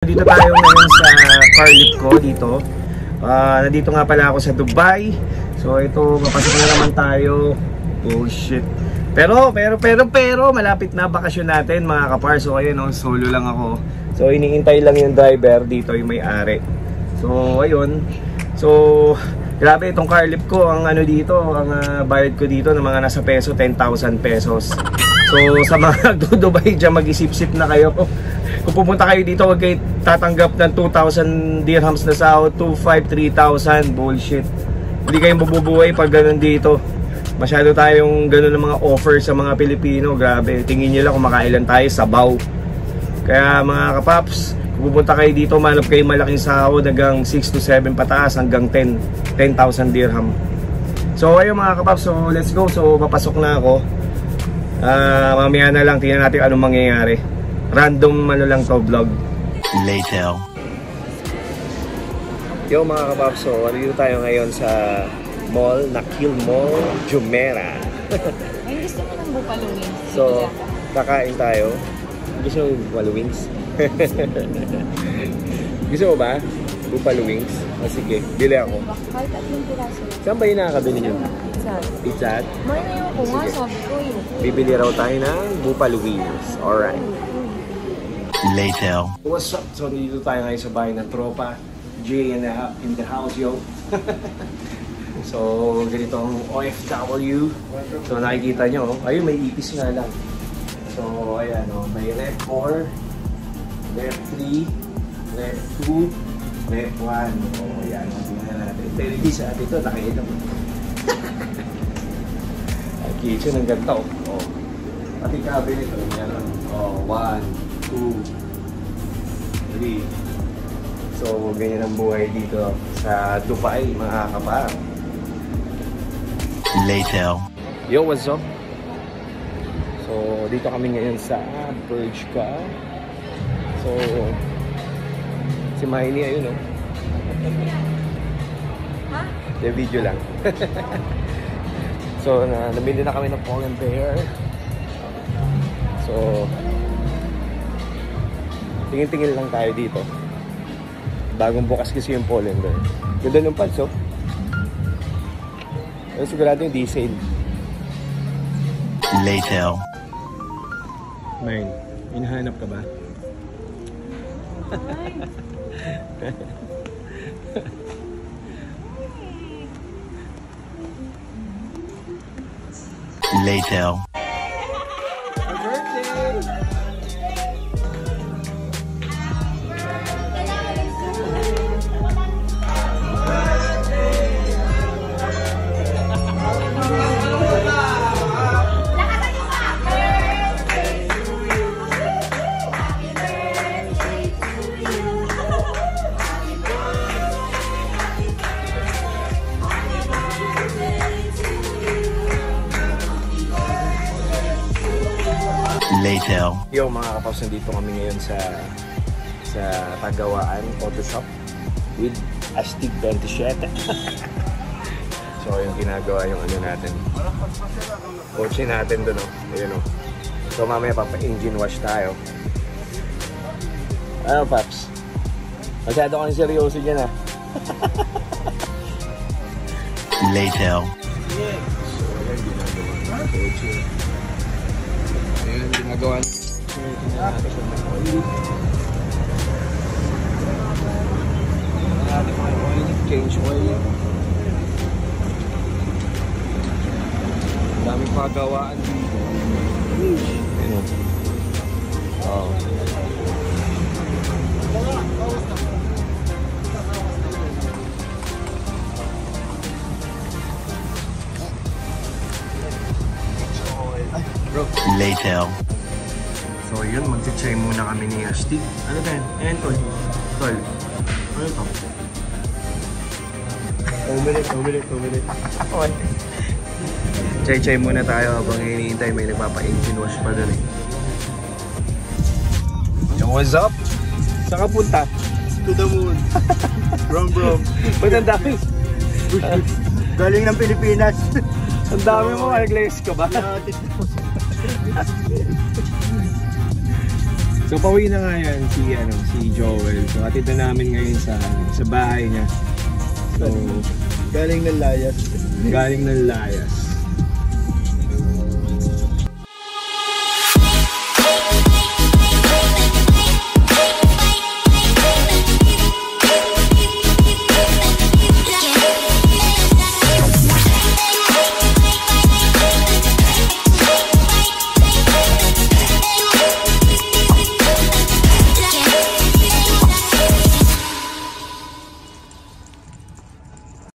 Dito tayo ngayon sa car lift ko dito. Nandito nga pala ako sa Dubai. So ito, mapasok na naman tayo. Bullshit. Pero malapit na bakasyon natin mga kapar. So ayun, solo lang ako. So iniintay lang yung driver dito, yung may-ari. So ayun. So grabe itong car lift ko. Ang ano dito, ang bayad ko dito ng mga nasa peso, 10,000 pesos. So sa mga Dubai dyan, mag-isip-sip na kayo. Kung pupunta kayo dito, huwag kayo tatanggap ng 2,000 dirhams na sahod, 2,500, 3,000. Bullshit. Hindi kayong mabubuhay pag ganun dito. Masyado tayong ganun ng mga offer sa mga Pilipino. Grabe, tingin nyo lang kung makailan tayo, sabaw. Kaya mga kapaps, kung pupunta kayo dito, manap kayo malaking sahod hanggang 6 to 7 pataas, hanggang 10,000 dirham. So ayun mga kapaps, so let's go. So papasok na ako. Mamaya na lang, tingnan natin anong mangyayari. Random ano lang to vlog. Later. Yo mga kapaps, so dito tayo ngayon sa mall, Nakheel Mall, Jumeirah. Ay, gusto mo ng buffalo wings? So, kakain tayo. Gusto mo buffalo wings? Gusto mo ba? Buffalo wings? O sige, bili ako. Kahit at yung piraso. Saan ba yung nakakabili nyo? Pizza. Pizza? May na yung ko nga, sabi ko yun. Bibili raw tayo ng buffalo wings. Alright. Later. What's up? So, dito tayo ngayon sa bahay ng tropa. Jay in the house, yo. So, ganito ang OFW. So, nakikita nyo, ayun, may ipis nga lang. So, ayan, may rep 4, rep 3, rep 2, rep 1. O, ayan, tingnan natin. Pero hindi sa atin ito, nakikita mo. Ang kitchen ng ganito. O, pati cabinet, yan. O, 1, 2, 3. So, ganyan ang buhay dito sa Dubai, mga kapar. Later. Yo, what's up? So, dito kami ngayon sa Burj Khalifa. So, si Maini ayun, no? Ha? The video lang. So, nabili na kami ng Poland Bear. So, tingin-tingin lang tayo dito. Bagong bukas kasi yung Poland Bear. Ganda ng pants, oh. Pero sigurado yung diesel. Later. Main, hinahanap ka ba? Later. Later. Yo mga kapaps, nandito kami ngayon sa Tagawaan Auto Shop with Astig 27. So yung ginagawa yung ano natin, kotse natin doon, ayun, so mamaya papa-engine wash tayo. Ano paps? Masyado kang seryoso dyan, ah. Later. So ayan, ginagawa ng kotse. Ayun, ginagawa ng oil. Natin mga oil, change oil. Daming pagawaan dito. Ayun. Oh. Bro. Later. So yun, mag-try muna kami ni Astig. Ano tayo? Ayan, tol. Tol. Ano to? 2 minutes. Okay. Try muna tayo habang hinihintay. May nagpapa-engine wash pa doon, eh. Yo, what's up? Saan ka punta? To the moon. Bro. Ba't ang dami? Galing ng Pilipinas. Ang dami mo, nag-lace ka ba? So pauwi na nga yan si Joel. So atid na namin ngayon sa bahay niya. So Galing ng layas. galing ng layas.